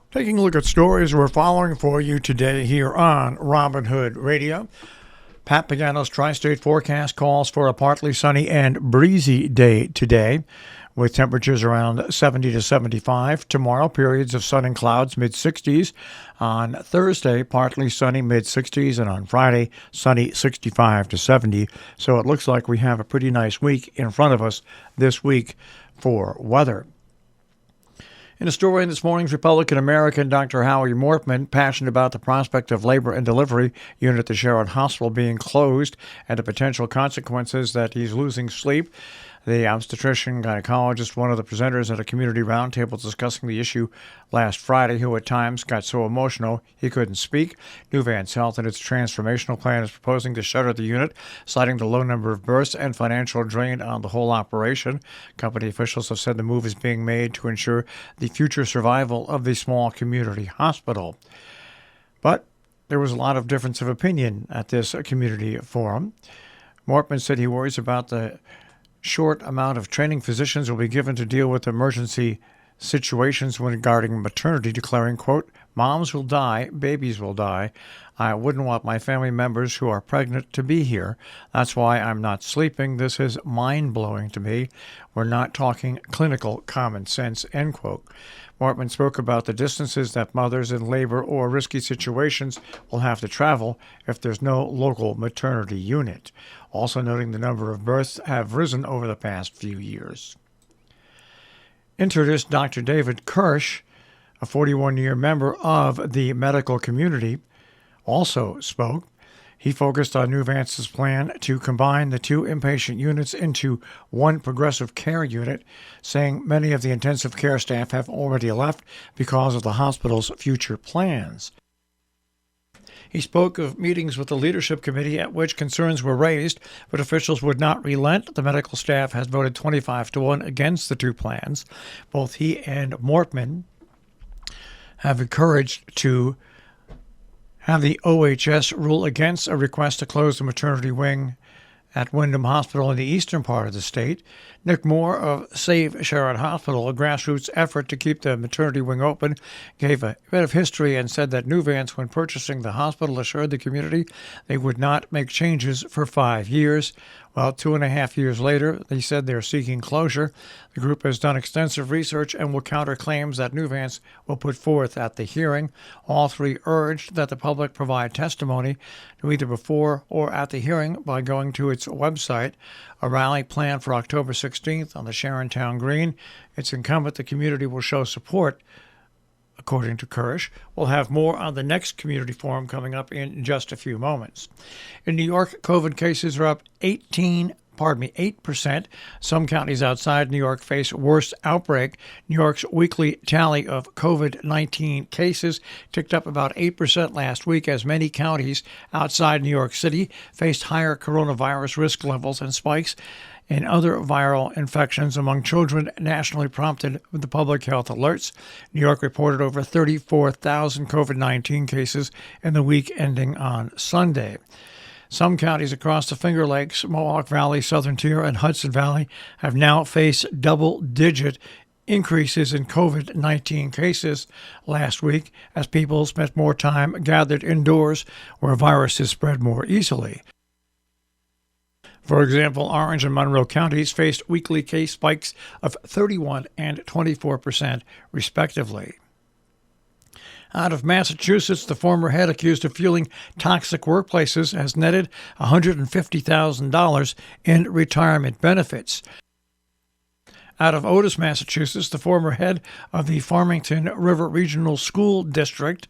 Taking a look at stories we're following for you today here on Robin Hood Radio. Pat Pagano's tri-state forecast calls for a partly sunny and breezy day today, with temperatures around 70 to 75. Tomorrow, periods of sun and clouds, mid-60s. On Thursday, partly sunny, mid-60s. And on Friday, sunny, 65 to 70. So it looks like we have a pretty nice week in front of us this week for weather. In a story in this morning's Republican American, Dr. Howie Mortman, passionate about the prospect of labor and delivery unit at the Sharon Hospital being closed and the potential consequences that he's losing sleep. The obstetrician gynecologist, one of the presenters at a community roundtable discussing the issue last Friday, who at times got so emotional he couldn't speak. Nuvance Health and its transformational plan is proposing to shutter the unit, citing the low number of births and financial drain on the whole operation. Company officials have said the move is being made to ensure the future survival of the small community hospital. But there was a lot of difference of opinion at this community forum. Mortman said he worries about the short amount of training physicians will be given to deal with emergency situations regarding maternity, declaring, quote, "Moms will die, babies will die. I wouldn't want my family members who are pregnant to be here. That's why I'm not sleeping. This is mind-blowing to me. We're not talking clinical common sense," end quote. Mortman spoke about the distances that mothers in labor or risky situations will have to travel if there's no local maternity unit, also noting the number of births have risen over the past few years. Internist Dr. David Kirsch, a 41-year member of the medical community, also spoke. He focused on Nuvance's plan to combine the two inpatient units into one progressive care unit, saying many of the intensive care staff have already left because of the hospital's future plans. He spoke of meetings with the leadership committee at which concerns were raised, but officials would not relent. The medical staff has voted 25-1 against the two plans. Both he and Mortman have encouraged to have the OHS rule against a request to close the maternity wing at Wyndham Hospital in the eastern part of the state. Nick Moore of Save Sharon Hospital, a grassroots effort to keep the maternity wing open, gave a bit of history and said that Nuvance, when purchasing the hospital, assured the community they would not make changes for 5 years. Well, 2.5 years later, they said they're seeking closure. The group has done extensive research and will counter claims that Nuvance will put forth at the hearing. All three urged that the public provide testimony to either before or at the hearing by going to its website. A rally planned for October 16th on the Sharon Town Green. It's incumbent the community will show support, according to Kirsch. We'll have more on the next community forum coming up in just a few moments. In New York, COVID cases are up 8%. Some counties outside New York face worst outbreak. New York's weekly tally of COVID-19 cases ticked up about 8% last week as many counties outside New York City faced higher coronavirus risk levels and spikes in other viral infections among children nationally prompted the public health alerts. New York reported over 34,000 COVID-19 cases in the week ending on Sunday. Some counties across the Finger Lakes, Mohawk Valley, Southern Tier, and Hudson Valley have now faced double-digit increases in COVID-19 cases last week as people spent more time gathered indoors where viruses spread more easily. For example, Orange and Monroe counties faced weekly case spikes of 31% and 24%, respectively. Out of Massachusetts, the former head accused of fueling toxic workplaces has netted $150,000 in retirement benefits. Out of Otis, Massachusetts, the former head of the Farmington River Regional School District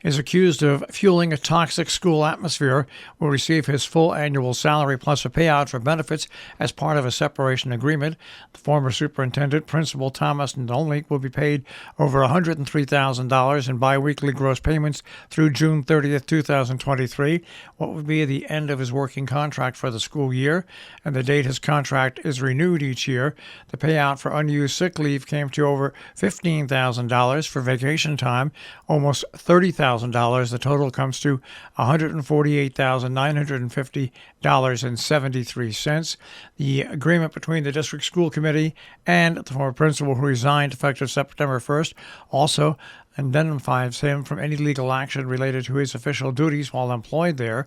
is accused of fueling a toxic school atmosphere, will receive his full annual salary plus a payout for benefits as part of a separation agreement. The former superintendent, Principal Thomas Nolnik, will be paid over $103,000 in biweekly gross payments through June 30th, 2023, what would be the end of his working contract for the school year, and the date his contract is renewed each year. The payout for unused sick leave came to over $15,000 for vacation time, almost $30,000. The total comes to $148,950.73. The agreement between the district school committee and the former principal who resigned effective September 1st also indemnifies him from any legal action related to his official duties while employed there.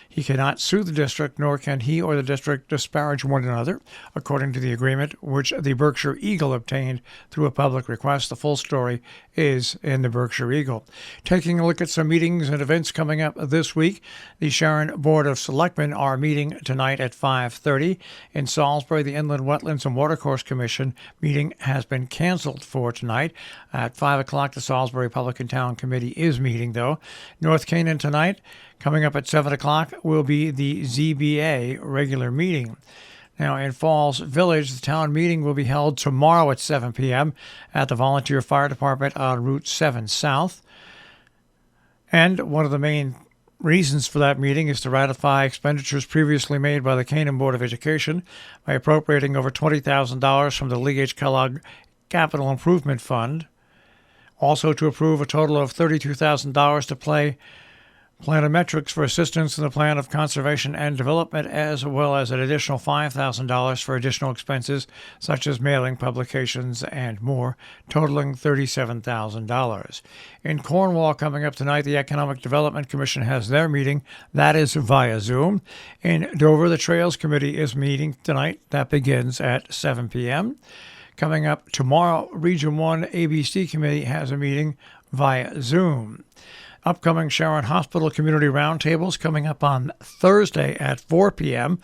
He cannot sue the district, nor can he or the district disparage one another, according to the agreement, which the Berkshire Eagle obtained through a public request. The full story is in the Berkshire Eagle. Taking a look at some meetings and events coming up this week, the Sharon Board of Selectmen are meeting tonight at 5:30. In Salisbury, the Inland Wetlands and Watercourse Commission meeting has been canceled for tonight. At 5 o'clock, the Salisbury Public and Town Committee is meeting, though. North Canaan tonight. Coming up at 7 o'clock will be the ZBA regular meeting. Now, in Falls Village, the town meeting will be held tomorrow at 7 p.m. at the Volunteer Fire Department on Route 7 South. And one of the main reasons for that meeting is to ratify expenditures previously made by the Canaan Board of Education by appropriating over $20,000 from the Lee H. Kellogg Capital Improvement Fund. Also to approve a total of $32,000 to planometrics for assistance in the plan of conservation and development, as well as an additional $5,000 for additional expenses such as mailing, publications, and more, totaling $37,000. In Cornwall, coming up tonight, the Economic Development Commission has their meeting. That is via Zoom. In Dover, the Trails Committee is meeting tonight. That begins at 7 p.m. Coming up tomorrow, Region 1 ABC Committee has a meeting via Zoom. Upcoming Sharon Hospital Community Roundtables coming up on Thursday at 4 p.m.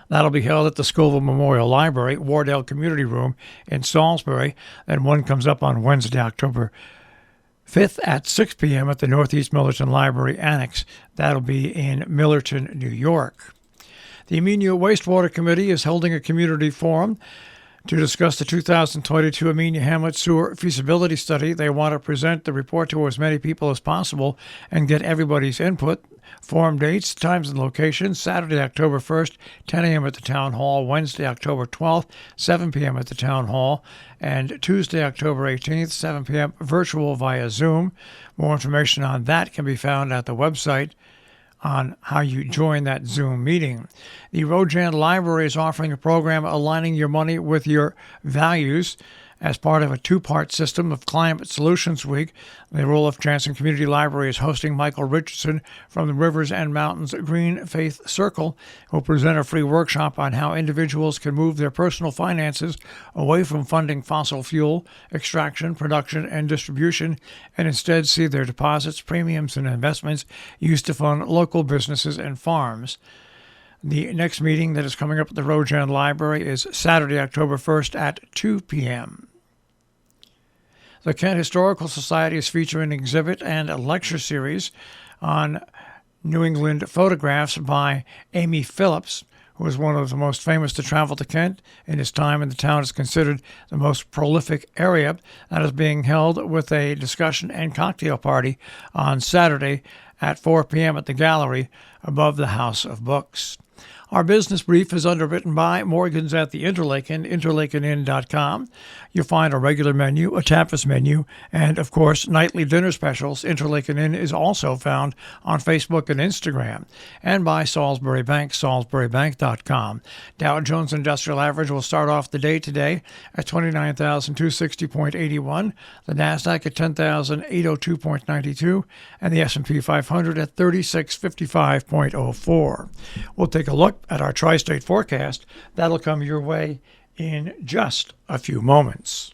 That'll be held at the Scoville Memorial Library, Wardell Community Room in Salisbury. And one comes up on Wednesday, October 5th at 6 p.m. at the Northeast Millerton Library Annex. That'll be in Millerton, New York. The Amenia Wastewater Committee is holding a community forum to discuss the 2022 Amenia Hamlet Sewer Feasibility Study. They want to present the report to as many people as possible and get everybody's input. Forum dates, times, and locations: Saturday, October 1st, 10 a.m. at the Town Hall, Wednesday, October 12th, 7 p.m. at the Town Hall, and Tuesday, October 18th, 7 p.m. virtual via Zoom. More information on that can be found at the website on how you join that Zoom meeting. The Rojan Library is offering a program aligning your money with your values as part of a two-part system of Climate Solutions Week. The Roloff Jansen Community Library is hosting Michael Richardson from the Rivers and Mountains Green Faith Circle, who will present a free workshop on how individuals can move their personal finances away from funding fossil fuel extraction, production, and distribution, and instead see their deposits, premiums, and investments used to fund local businesses and farms. The next meeting that is coming up at the Rojan Library is Saturday, October 1st at 2 p.m. The Kent Historical Society is featuring an exhibit and a lecture series on New England photographs by Amy Phillips, who was one of the most famous to travel to Kent in his time, and the town is considered the most prolific area. That is being held with a discussion and cocktail party on Saturday at 4 p.m. at the gallery above the House of Books. Our business brief is underwritten by Morgan's at the Interlaken, interlakenin.com. You'll find a regular menu, a tapas menu, and, of course, nightly dinner specials. Interlaken Inn is also found on Facebook and Instagram. And by Salisbury Bank, salisburybank.com. Dow Jones Industrial Average will start off the day today at 29,260.81, the NASDAQ at 10,802.92, and the S&P 500 at 3655.04. We'll take a look at our tri-state forecast. That'll come your way in just a few moments.